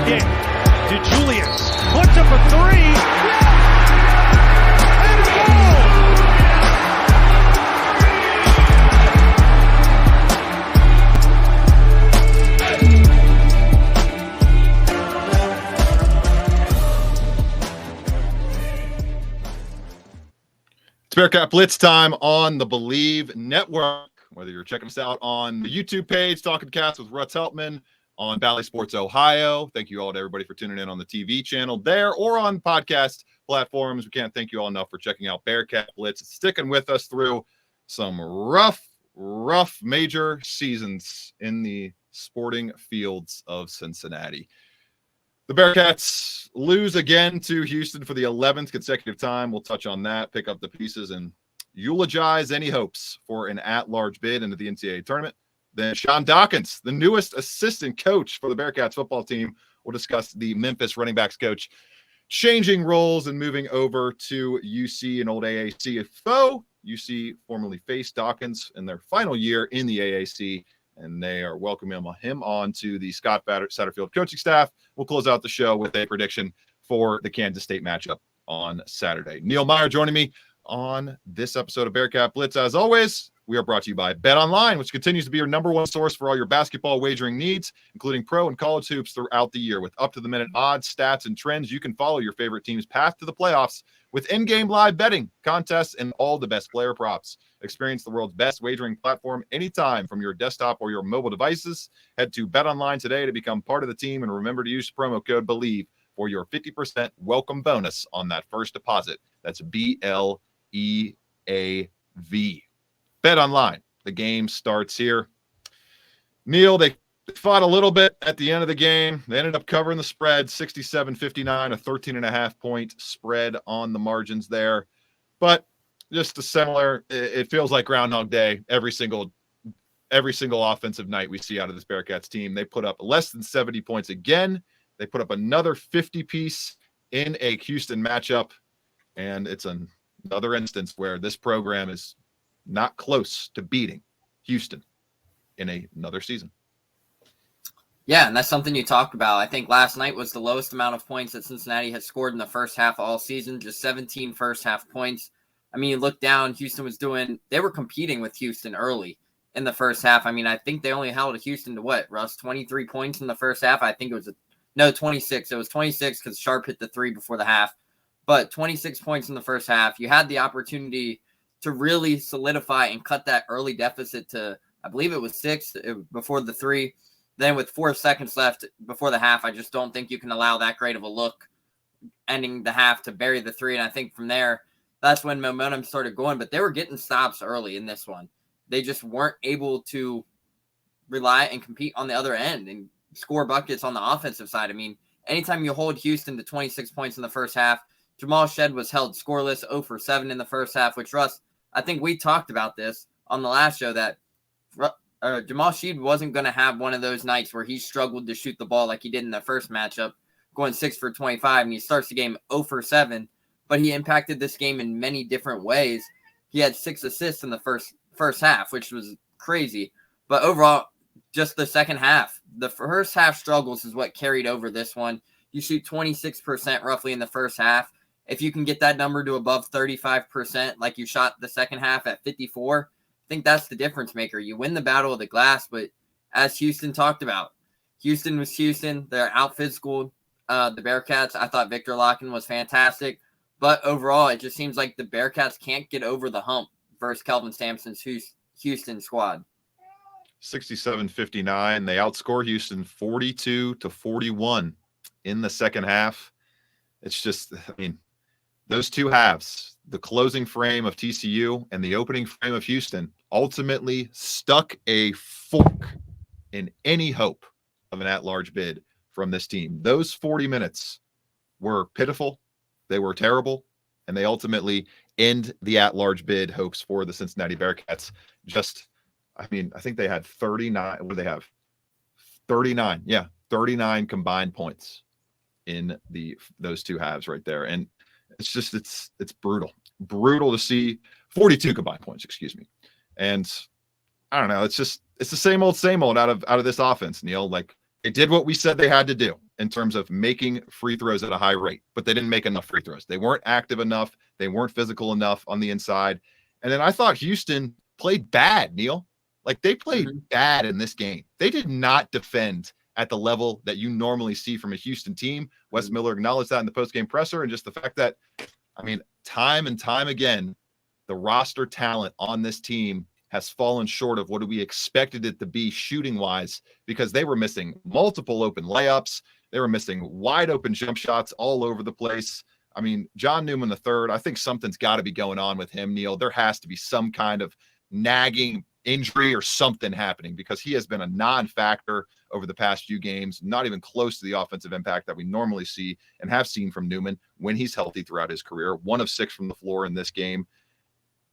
in. DeJulius puts up a three. Yes! And a goal! It's Bearcat Blitz time on the Believe Network. Whether you're checking us out on the YouTube page, Talking Cats with Russ Heltman, on Valley Sports Ohio. Thank you all to everybody for tuning in on the TV channel there or on podcast platforms. We can't thank you all enough for checking out Bearcat Blitz, sticking with us through some rough major seasons in the sporting fields of Cincinnati. The Bearcats lose again to Houston for the 11th consecutive time. We'll touch on that, pick up the pieces, and eulogize any hopes for an at-large bid into the NCAA tournament. Then Sean Dawkins, the newest assistant coach for the Bearcats football team, will discuss the Memphis running backs coach changing roles and moving over to UC, an old AAC foe. UC formerly faced Dawkins in their final year in the AAC, and they are welcoming him on to the Scott Satterfield coaching staff. We'll close out the show with a prediction for the Kansas State matchup on Saturday. Neil Meyer joining me on this episode of Bearcat Blitz. As always, we are brought to you by BetOnline, which continues to be your number one source for all your basketball wagering needs, including pro and college hoops throughout the year. With up-to-the-minute odds, stats, and trends, you can follow your favorite team's path to the playoffs with in-game live betting, contests, and all the best player props. Experience the world's best wagering platform anytime from your desktop or your mobile devices. Head to BetOnline today to become part of the team, and remember to use promo code BELIEVE for your 50% welcome bonus on that first deposit. That's BLEAV. BetOnline. The game starts here. Neil, they fought a little bit at the end of the game. They ended up covering the spread, 67-59, a 13.5-point spread on the margins there. But just a similar, it feels like Groundhog Day every single offensive night we see out of this Bearcats team. They put up less than 70 points again. They put up another 50-piece in a Houston matchup, and it's another instance where this program is not close to beating Houston in another season. Yeah, and that's something you talked about. I think last night was the lowest amount of points that Cincinnati has scored in the first half all season, just 17 first half points. I mean, you look down, Houston they were competing with Houston early in the first half. I mean, I think they only held Houston to what, Russ, 23 points in the first half? I think it was 26. It was 26 because Sharp hit the three before the half. But 26 points in the first half. You had the opportunity to really solidify and cut that early deficit to, I believe it was 6 before the three. Then with 4 seconds left before the half, I just don't think you can allow that great of a look ending the half to bury the three. And I think from there, that's when momentum started going. But they were getting stops early in this one. They just weren't able to rely and compete on the other end and score buckets on the offensive side. I mean, anytime you hold Houston to 26 points in the first half, Jamal Shead was held scoreless, 0 for 7 in the first half, which, Russ, I think we talked about this on the last show that Jamal Shead wasn't going to have one of those nights where he struggled to shoot the ball like he did in the first matchup, going 6 for 25, and he starts the game 0 for 7, but he impacted this game in many different ways. He had 6 assists in the first half, which was crazy. But overall, just the second half, the first half struggles is what carried over this one. You shoot 26% roughly in the first half. If you can get that number to above 35%, like you shot the second half at 54, I think that's the difference maker. You win the battle of the glass, but as Houston talked about, Houston was Houston. They're out physical. The Bearcats, I thought Victor Locken was fantastic. But overall, it just seems like the Bearcats can't get over the hump versus Kelvin Sampson's Houston squad. 67-59. They outscore Houston 42-41 in the second half. It's just, I mean, those two halves, the closing frame of TCU and the opening frame of Houston, ultimately stuck a fork in any hope of an at-large bid from this team. Those 40 minutes were pitiful. They were terrible. And they ultimately end the at-large bid hopes for the Cincinnati Bearcats. Just, I mean, I think they had 39. What do they have? 39. Yeah, 39 combined points in those two halves right there. And it's just, it's brutal to see 42 combined points, excuse me. And I don't know. It's the same old out of this offense, Neil. Like, they did what we said they had to do. in terms of making free throws at a high rate, but they didn't make enough free throws. They weren't active enough. They weren't physical enough on the inside. And then I thought Houston played bad, Neil. Like, they played bad in this game. They did not defend at the level that you normally see from a Houston team. Wes Miller acknowledged that in the postgame presser, and just the fact that, I mean, time and time again, the roster talent on this team has fallen short of what we expected it to be shooting-wise, because they were missing multiple open layups. They were missing wide open jump shots all over the place. I mean, John Newman III, I think something's got to be going on with him, Neil. There has to be some kind of nagging injury or something happening, because he has been a non-factor over the past few games, not even close to the offensive impact that we normally see and have seen from Newman when he's healthy throughout his career. 1 of 6 from the floor in this game.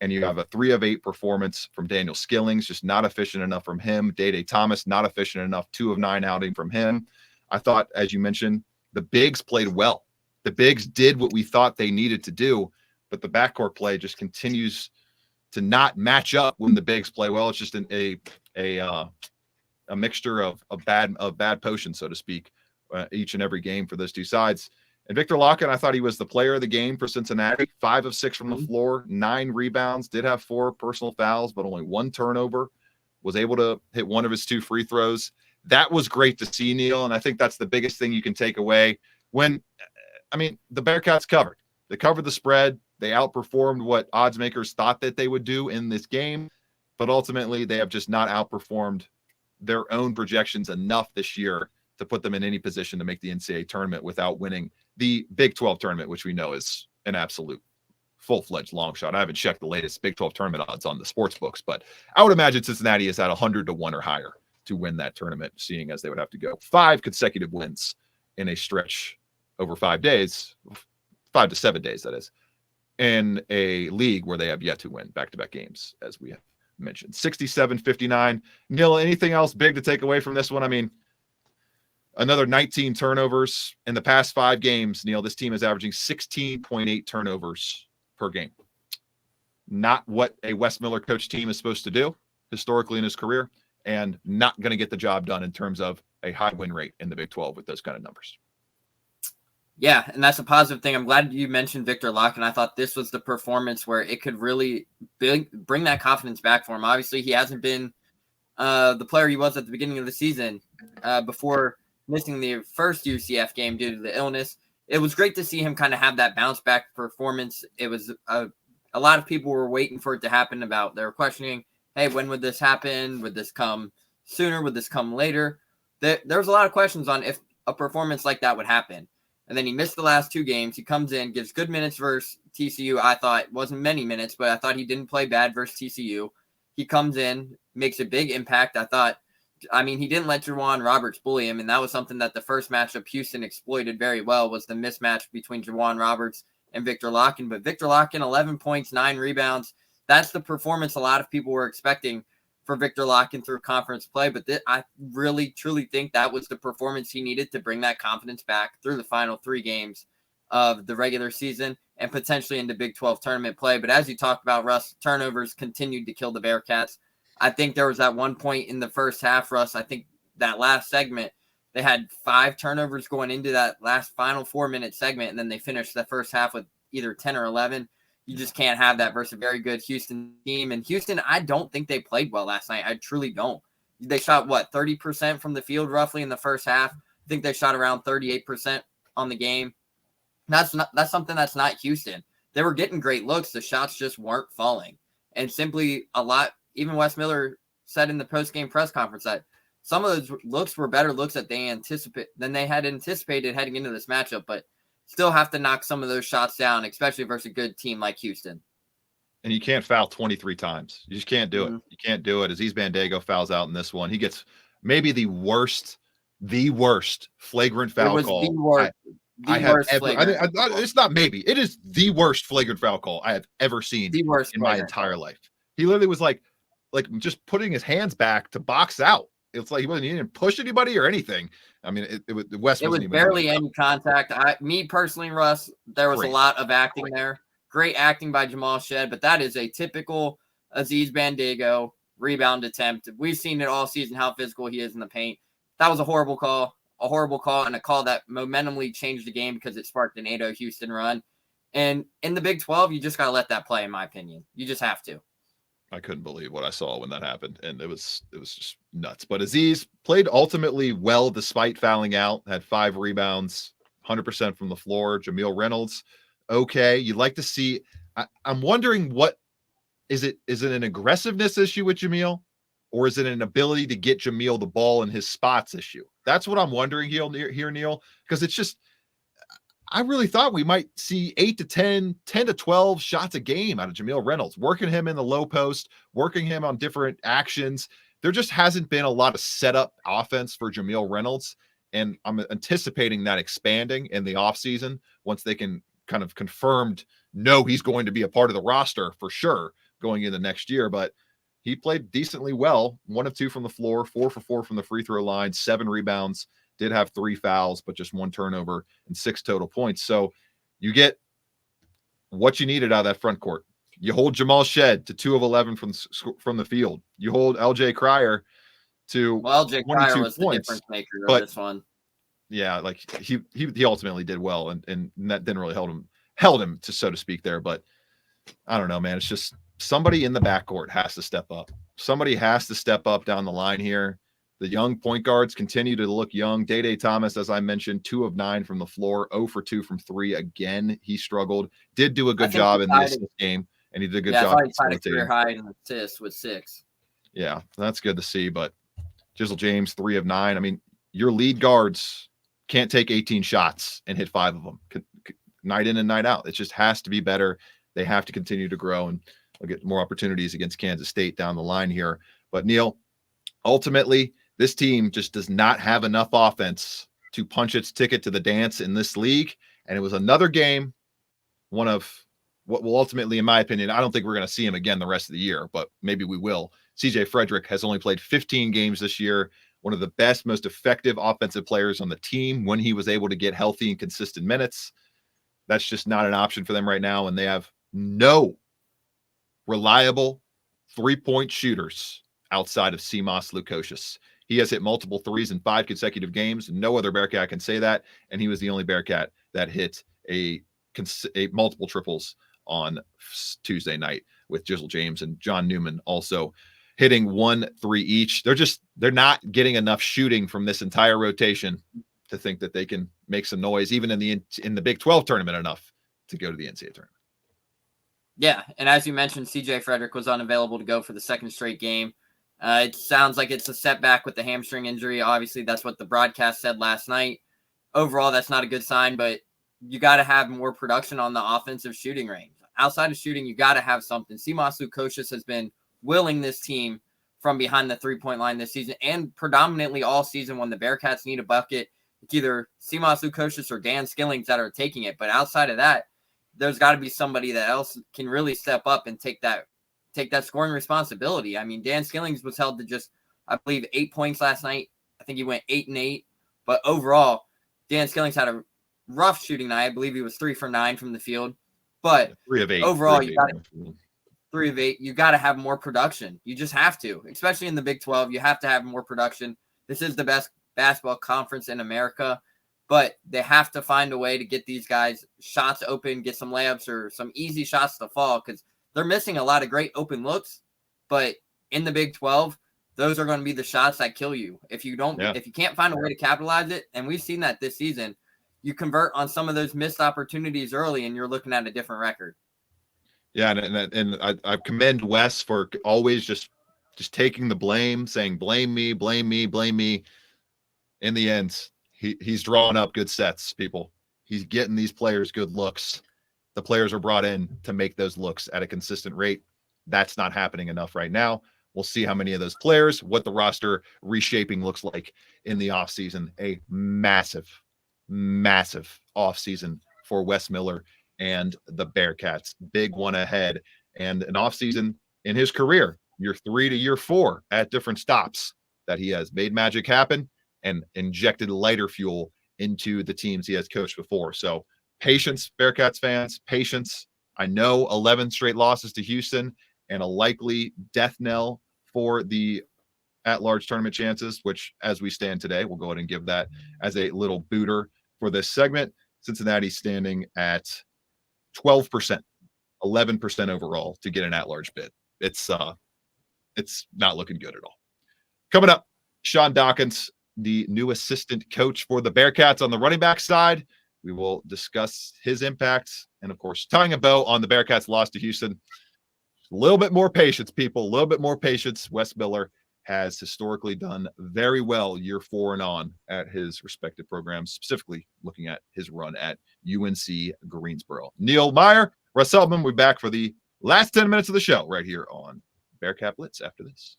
And you have a 3 of 8 performance from Daniel Skillings, just not efficient enough from him. Day Thomas, not efficient enough. 2 of 9 outing from him. I thought, as you mentioned, the bigs played well. The bigs did what we thought they needed to do, but the backcourt play just continues to not match up when the bigs play well. It's just a mixture of bad potions, so to speak, each and every game for those two sides. And Victor Lockett, I thought he was the player of the game for Cincinnati. 5 of 6 from the floor, 9 rebounds, did have 4 personal fouls, but only 1 turnover. Was able to hit 1 of his 2 free throws. That was great to see, Neil, and I think that's the biggest thing you can take away. The Bearcats covered. They covered the spread. They outperformed what odds makers thought that they would do in this game, but ultimately they have just not outperformed their own projections enough this year to put them in any position to make the NCAA tournament without winning the Big 12 tournament, which we know is an absolute full-fledged long shot. I haven't checked the latest Big 12 tournament odds on the sports books, but I would imagine Cincinnati is at 100 to 1 or higher to win that tournament, seeing as they would have to go 5 consecutive wins in a stretch over 5 days, 5 to 7 days, that is, in a league where they have yet to win back-to-back games, as we have mentioned. 67-59. Neil, anything else big to take away from this one? I mean, another 19 turnovers in the past 5 games. Neil, this team is averaging 16.8 turnovers per game. Not what a Wes Miller coach team is supposed to do historically in his career, and not going to get the job done in terms of a high win rate in the Big 12 with those kind of numbers. Yeah, and that's a positive thing. I'm glad you mentioned Victor Lockett, and I thought this was the performance where it could really bring that confidence back for him. Obviously, he hasn't been the player he was at the beginning of the season before missing the first UCF game due to the illness. It was great to see him kind of have that bounce back performance. It was a lot of people were waiting for it to happen. They were questioning, hey, when would this happen? Would this come sooner? Would this come later? There was a lot of questions on if a performance like that would happen. And then he missed the last 2 games. He comes in, gives good minutes versus TCU. I thought it wasn't many minutes, but I thought he didn't play bad versus TCU. He comes in, makes a big impact. He didn't let Juwan Roberts bully him, and that was something that the first matchup Houston exploited very well, was the mismatch between Juwan Roberts and Victor Lockett. But Victor Lockett, 11 points, 9 rebounds. That's the performance a lot of people were expecting for Victor Lockett through conference play. But I really, truly think that was the performance he needed to bring that confidence back through the final 3 games of the regular season and potentially into Big 12 tournament play. But as you talked about, Russ, turnovers continued to kill the Bearcats. I think there was that one point in the first half, Russ, I think that last segment, they had 5 turnovers going into that last final 4-minute segment, and then they finished the first half with either 10 or 11. You just can't have that versus a very good Houston team. And Houston, I don't think they played well last night. I truly don't. They shot, 30% from the field roughly in the first half. I think they shot around 38% on the game. That's something that's not Houston. They were getting great looks. The shots just weren't falling. And simply even Wes Miller said in the post-game press conference that some of those looks were better looks than they had anticipated heading into this matchup, but still have to knock some of those shots down, especially versus a good team like Houston. And you can't foul 23 times. You just can't do it. You can't do it. Aziz Bandaogo fouls out in this one. He gets maybe the worst flagrant foul call it's not maybe. It is the worst flagrant foul call I have ever seen in my entire life. He literally was like just putting his hands back to box out. It's like he didn't push anybody or anything. I mean, it was barely any contact. Me personally, Russ, there was a lot of acting there. Great acting by Jamal Shed, but that is a typical Aziz Bandaogo rebound attempt. We've seen it all season how physical he is in the paint. That was a horrible call. a horrible call and a call that momentumly changed the game because it sparked an 8-0 Houston run. And in the Big 12, you just got to let that play, in my opinion. You just have to. I couldn't believe what I saw when that happened, and it was just nuts. But Aziz played ultimately well despite fouling out, had 5 rebounds, 100% from the floor. Jameel Reynolds, okay. You'd like to see. I'm wondering, what is it? Is it an aggressiveness issue with Jameel, or is it an ability to get Jameel the ball in his spots issue? That's what I'm wondering here, Neil, because it's just, I really thought we might see 8 to 10 to 12 shots a game out of Jameel Reynolds, working him in the low post, working him on different actions. There just hasn't been a lot of setup offense for Jameel Reynolds, and I'm anticipating that expanding in the offseason once they can kind of confirmed know he's going to be a part of the roster for sure going into next year. But he played decently well, 1 of 2 from the floor, 4 for 4 from the free throw line, 7 rebounds, did have 3 fouls, but just 1 turnover and 6 total points. So you get what you needed out of that front court. You hold Jamal Shed to 2 of 11 from the field. You hold LJ Cryer to LJ 22 Cryer was the points, difference maker but of this one. Yeah, like he ultimately did well, and that didn't really held him to, so to speak, there. But I don't know, man. It's just somebody in the backcourt has to step up. Somebody has to step up down the line here. The young point guards continue to look young. Day Thomas, as I mentioned, 2 of 9 from the floor, 0 for 2 from 3. Again, he struggled. Did do a good job in the assist game, and he did a good job. I thought he tied a career high in assists with 6. Yeah, that's good to see. But Jizzle James, 3 of 9. I mean, your lead guards can't take 18 shots and hit 5 of them night in and night out. It just has to be better. They have to continue to grow, and they'll get more opportunities against Kansas State down the line here. But Neil, ultimately, this team just does not have enough offense to punch its ticket to the dance in this league. And it was another game, one of what will ultimately, in my opinion, I don't think we're going to see him again the rest of the year, but maybe we will. CJ Frederick has only played 15 games this year, one of the best, most effective offensive players on the team when he was able to get healthy and consistent minutes. That's just not an option for them right now, and they have no reliable three-point shooters outside of Simas Lukosius. He has hit multiple threes in 5 consecutive games. No other Bearcat can say that, and he was the only Bearcat that hit a multiple triples on Tuesday night, with Jizzle James and John Newman also hitting 1 3 each. They're not getting enough shooting from this entire rotation to think that they can make some noise, even in the Big 12 tournament, enough to go to the NCAA tournament. Yeah, and as you mentioned, CJ Frederick was unavailable to go for the 2nd straight game. It sounds like it's a setback with the hamstring injury. Obviously, that's what the broadcast said last night. Overall, that's not a good sign, but you got to have more production on the offensive shooting range. Outside of shooting, you got to have something. Simas Lukosius has been willing this team from behind the 3-point line this season, and predominantly all season when the Bearcats need a bucket. It's either Simas Lukosius or Dan Skillings that are taking it. But outside of that, there's got to be somebody that else can really step up and take that scoring responsibility. I mean, Dan Skillings was held to just, I believe, 8 points last night. I think he went 8 and 8. But overall, Dan Skillings had a rough shooting night. I believe he was 3 for 9 from the field. But 3 of 8. Overall, you got 3 of 8. You got to have more production. You just have to, especially in the Big 12. You have to have more production. This is the best basketball conference in America, but they have to find a way to get these guys shots open, get some layups or some easy shots to fall, because they're missing a lot of great open looks. But in the Big 12, those are going to be the shots that kill you. If you can't find a way to capitalize it, and we've seen that this season, you convert on some of those missed opportunities early, and you're looking at a different record. Yeah, and I commend Wes for always just taking the blame, saying blame me. In the end, he's drawing up good sets, people. He's getting these players good looks. The players are brought in to make those looks at a consistent rate. That's not happening enough right now. We'll see how many of those players, what the roster reshaping looks like in the offseason. A massive offseason for Wes Miller and the Bearcats. Big one ahead, and an offseason in his career, year 3 to year 4 at different stops, that he has made magic happen and injected lighter fuel into the teams he has coached before. So patience, Bearcats fans, patience. I know 11 straight losses to Houston and a likely death knell for the at-large tournament chances, which as we stand today, we'll go ahead and give that as a little booter for this segment. Cincinnati standing at 12%, 11% overall to get an at-large bid. It's not looking good at all. Coming up, Sean Dawkins, the new assistant coach for the Bearcats on the running back side. We will discuss his impacts and, of course, tying a bow on the Bearcats' loss to Houston. A little bit more patience, people. A little bit more patience. Wes Miller has historically done very well year 4 and on at his respective programs, specifically looking at his run at UNC Greensboro. Neil Meyer, Russ Heltman, we're back for the last 10 minutes of the show right here on Bearcat Blitz after this.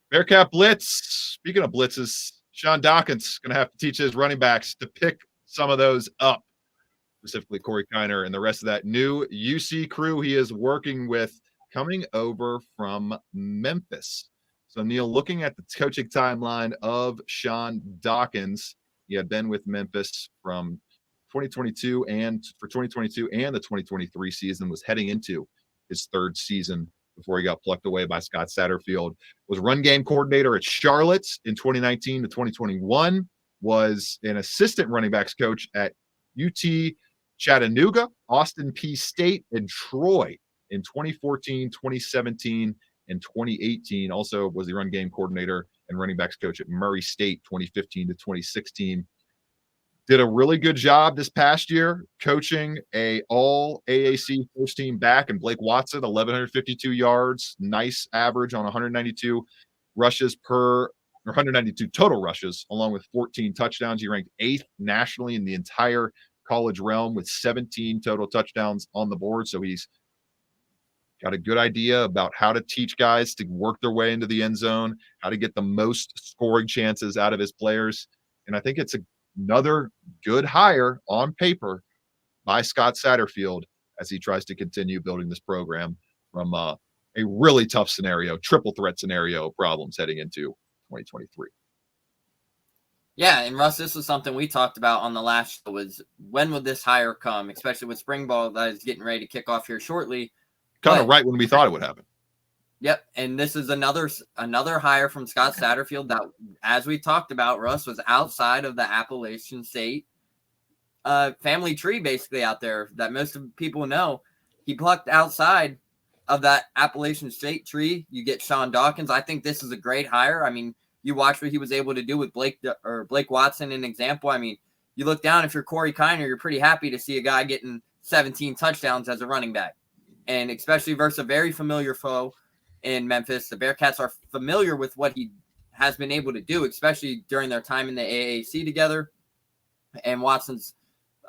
Bearcat Blitz. Speaking of blitzes, Sean Dawkins going to have to teach his running backs to pick some of those up, specifically Corey Kiner and the rest of that new UC crew he is working with coming over from Memphis. So, Neil, looking at the coaching timeline of Sean Dawkins, he had been with Memphis from 2022 and the 2023 season, was heading into his 3rd season before he got plucked away by Scott Satterfield. Was run game coordinator at Charlotte in 2019 to 2021, was an assistant running backs coach at UT Chattanooga, Austin P State, and Troy in 2014, 2017, and 2018. Also was the run game coordinator and running backs coach at Murray State 2015 to 2016. Did a really good job this past year coaching a all AAC first team back in Blake Watson, 1,152 yards, nice average on 192 rushes or 192 total rushes, along with 14 touchdowns. He ranked 8th nationally in the entire college realm with 17 total touchdowns on the board. So he's got a good idea about how to teach guys to work their way into the end zone, how to get the most scoring chances out of his players. And I think it's another good hire on paper by Scott Satterfield as he tries to continue building this program from a really tough scenario, triple threat scenario problems heading into 2023. Yeah, and Russ, this was something we talked about on the last show, was when would this hire come, especially with spring ball that is getting ready to kick off here shortly. Kind of right when we thought it would happen. Yep, and this is another hire from Scott Satterfield that, as we talked about, Russ, was outside of the Appalachian State family tree, basically out there that most of people know. He plucked outside of that Appalachian State tree. You get Sean Dawkins. I think this is a great hire. I mean, you watch what he was able to do with Blake Watson, an example. I mean, you look down, if you're Corey Kiner, you're pretty happy to see a guy getting 17 touchdowns as a running back, and especially versus a very familiar foe in Memphis. The Bearcats are familiar with what he has been able to do, especially during their time in the AAC together, and Watson's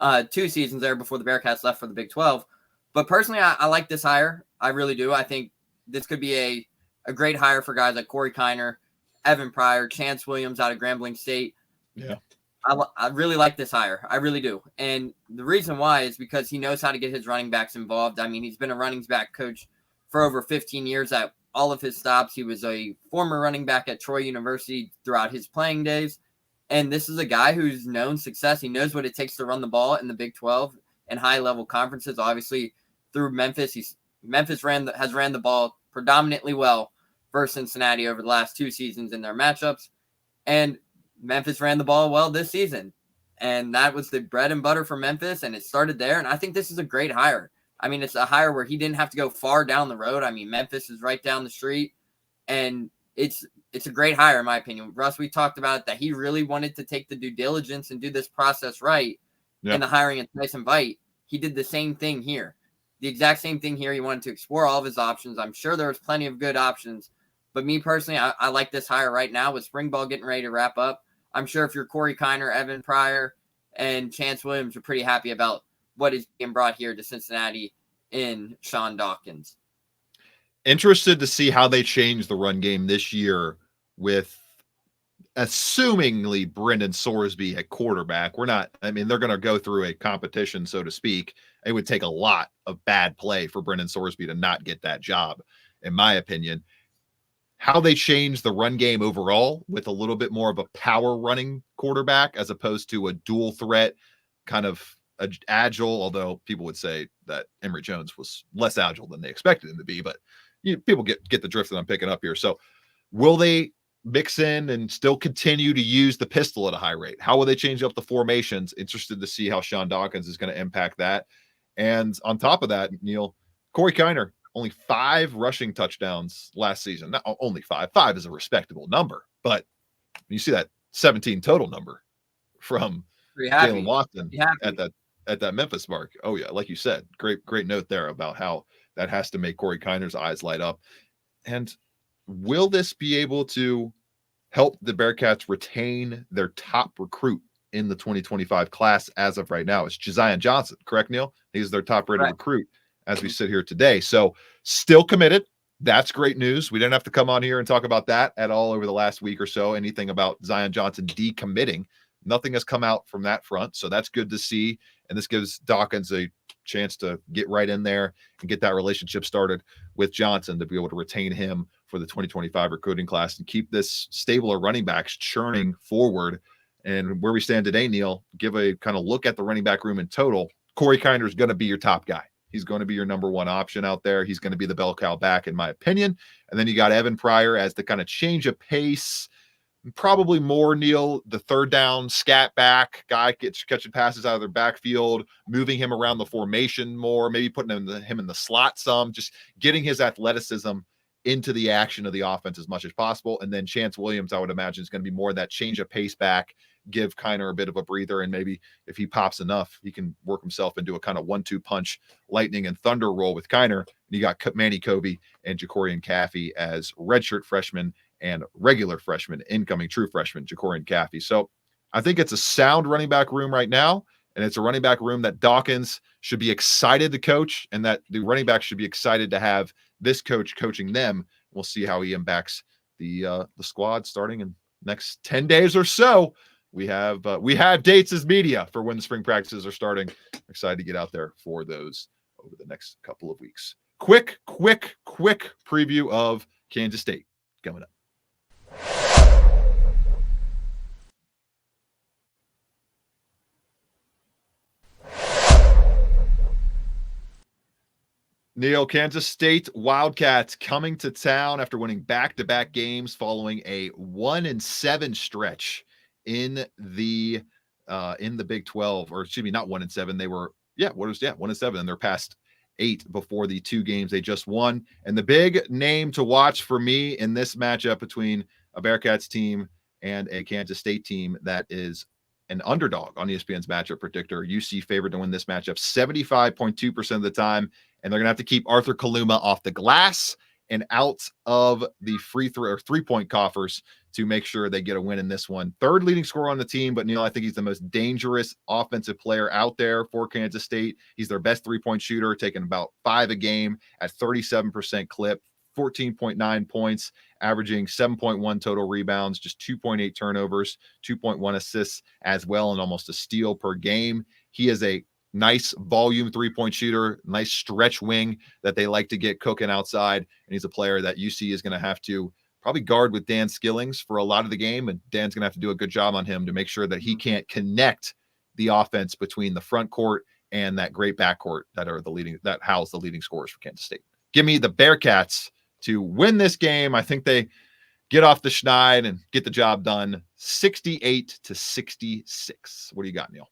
2 seasons there before the Bearcats left for the Big 12. But personally, I like this hire. I really do. I think this could be a great hire for guys like Corey Kiner, Evan Pryor, Chance Williams out of Grambling State. Yeah. I really like this hire. I really do. And the reason why is because he knows how to get his running backs involved. I mean, he's been a running back coach for over 15 years at all of his stops. He was a former running back at Troy University throughout his playing days. And this is a guy who's known success. He knows what it takes to run the ball in the Big 12 and high-level conferences. Obviously, through Memphis, Memphis has ran the ball predominantly well for Cincinnati over the last 2 seasons in their matchups. And Memphis ran the ball well this season. And that was the bread and butter for Memphis, and it started there. And I think this is a great hire. I mean, it's a hire where he didn't have to go far down the road. I mean, Memphis is right down the street, and it's a great hire, in my opinion. Russ, we talked about it, that he really wanted to take the due diligence and do this process right in the hiring of Tyson Vite. He did the same thing here. The exact same thing here. He wanted to explore all of his options. I'm sure there was plenty of good options. But me personally, I like this hire right now with spring ball getting ready to wrap up. I'm sure if you're Corey Kiner, Evan Pryor, and Chance Williams, you're pretty happy about what is being brought here to Cincinnati in Sean Dawkins. Interested to see how they change the run game this year with assumingly Brendan Sorsby at quarterback. They're going to go through a competition, so to speak. It would take a lot of bad play for Brendan Sorsby to not get that job, in my opinion. how they change the run game overall with a little bit more of a power running quarterback as opposed to a dual threat kind of agile, although people would say that Emory Jones was less agile than they expected him to be, but people get the drift that I'm picking up here. So will they mix in and still continue to use the pistol at a high rate? How will they change up the formations? Interested to see how Sean Dawkins is going to impact that. And on top of that, Neil, Corey Kiner, only 5 rushing touchdowns last season. Not only 5. 5 is a respectable number, but you see that 17 total number from Jalen Watson at that Memphis mark. Oh yeah, like you said, great note there about how that has to make Corey Kiner's eyes light up. And will this be able to help the Bearcats retain their top recruit in the 2025 class as of right now? It's Josiah Johnson, correct, Neil? He's their top rated recruit as we sit here today. So still committed. That's great news. We didn't have to come on here and talk about that at all over the last week or so. Anything about Zion Johnson decommitting. Nothing has come out from that front. So that's good to see. And this gives Dawkins a chance to get right in there and get that relationship started with Johnson to be able to retain him for the 2025 recruiting class and keep this stable of running backs churning forward. And where we stand today, Neil, give a kind of look at the running back room in total. Corey Kiner is going to be your top guy. He's going to be your number one option out there. He's going to be the bell cow back, in my opinion. And then you got Evan Pryor as the kind of change of pace, probably more, Neil, the third down scat back guy, catching passes out of their backfield, moving him around the formation more, maybe putting him in the slot some, just getting his athleticism into the action of the offense as much as possible. And then Chance Williams, I would imagine, is going to be more that change of pace back, give Kiner a bit of a breather, and maybe if he pops enough, he can work himself into a kind of 1-2 punch lightning and thunder roll with Kiner. And you got Manny Covey and Jacorian Caffey as redshirt freshmen and regular freshmen, incoming true freshman Jacorian Caffey. So I think it's a sound running back room right now, and it's a running back room that Dawkins should be excited to coach, and that the running backs should be excited to have this coach coaching them. We'll see how he impacts the squad starting in next 10 days or so. We have dates as media for when the spring practices are starting. I'm excited to get out there for those over the next couple of weeks. Quick preview of Kansas State coming up. Neil, Kansas State Wildcats coming to town after winning back-to-back games following a 1-7 stretch in the Big 12, or excuse me, not 1-7. They were 1-7 in their past 8 before the 2 games they just won. And the big name to watch for me in this matchup between a Bearcats team and a Kansas State team that is an underdog on ESPN's matchup predictor. UC favored to win this matchup 75.2% of the time, and they're going to have to keep Arthur Kaluma off the glass and out of the free throw or 3-point coffers to make sure they get a win in this one. Third leading scorer on the team, but Neil, I think he's the most dangerous offensive player out there for Kansas State. He's their best 3-point shooter, taking about 5 a game at 37% clip, 14.9 points, averaging 7.1 total rebounds, just 2.8 turnovers, 2.1 assists as well, and almost a steal per game. He is a nice volume 3-point shooter, nice stretch wing that they like to get cooking outside. And he's a player that UC is going to have to probably guard with Dan Skillings for a lot of the game. And Dan's going to have to do a good job on him to make sure that he can't connect the offense between the front court and that great backcourt that house the leading scorers for Kansas State. Give me the Bearcats to win this game. I think they get off the schneid and get the job done 68-66. What do you got, Neil?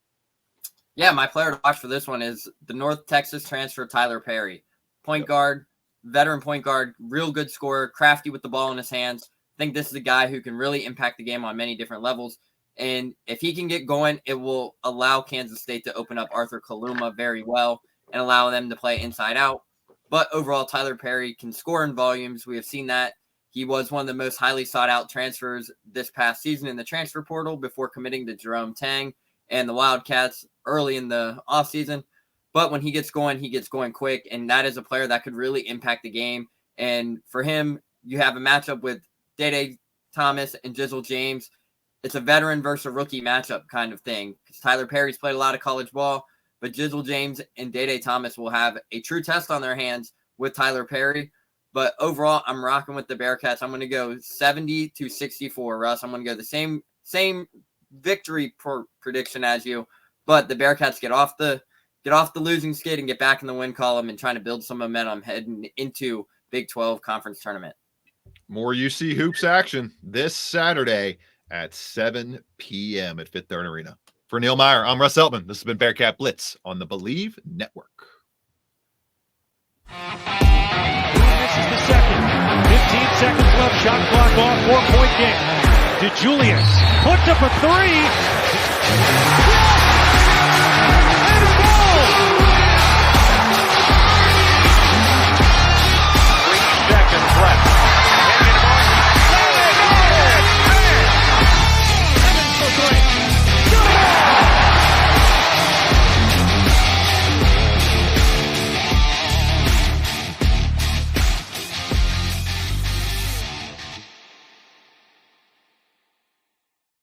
Yeah, my player to watch for this one is the North Texas transfer, Tyler Perry. Point guard, veteran point guard, real good scorer, crafty with the ball in his hands. I think this is a guy who can really impact the game on many different levels. And if he can get going, it will allow Kansas State to open up Arthur Kaluma very well and allow them to play inside out. But overall, Tyler Perry can score in volumes. We have seen that. He was one of the most highly sought-out transfers this past season in the transfer portal before committing to Jerome Tang and the Wildcats early in the offseason. But when he gets going quick, and that is a player that could really impact the game. And for him, you have a matchup with Dede Thomas and Jizzle James. It's a veteran versus a rookie matchup kind of thing, because Tyler Perry's played a lot of college ball, but Jizzle James and Dede Thomas will have a true test on their hands with Tyler Perry. But overall, I'm rocking with the Bearcats. I'm going to go 70-64, Russ. I'm going to go the same victory prediction as you, but the Bearcats get off the losing skid and get back in the win column and trying to build some momentum heading into Big 12 conference tournament. More UC Hoops action this Saturday at 7 p.m. at Fifth Third Arena. For Neil Meyer, I'm Russ Eltman. This has been Bearcat Blitz on the Believe Network. This is the second. 15 seconds left. Shot clock off. 4-point game. DeJulius puts up a three.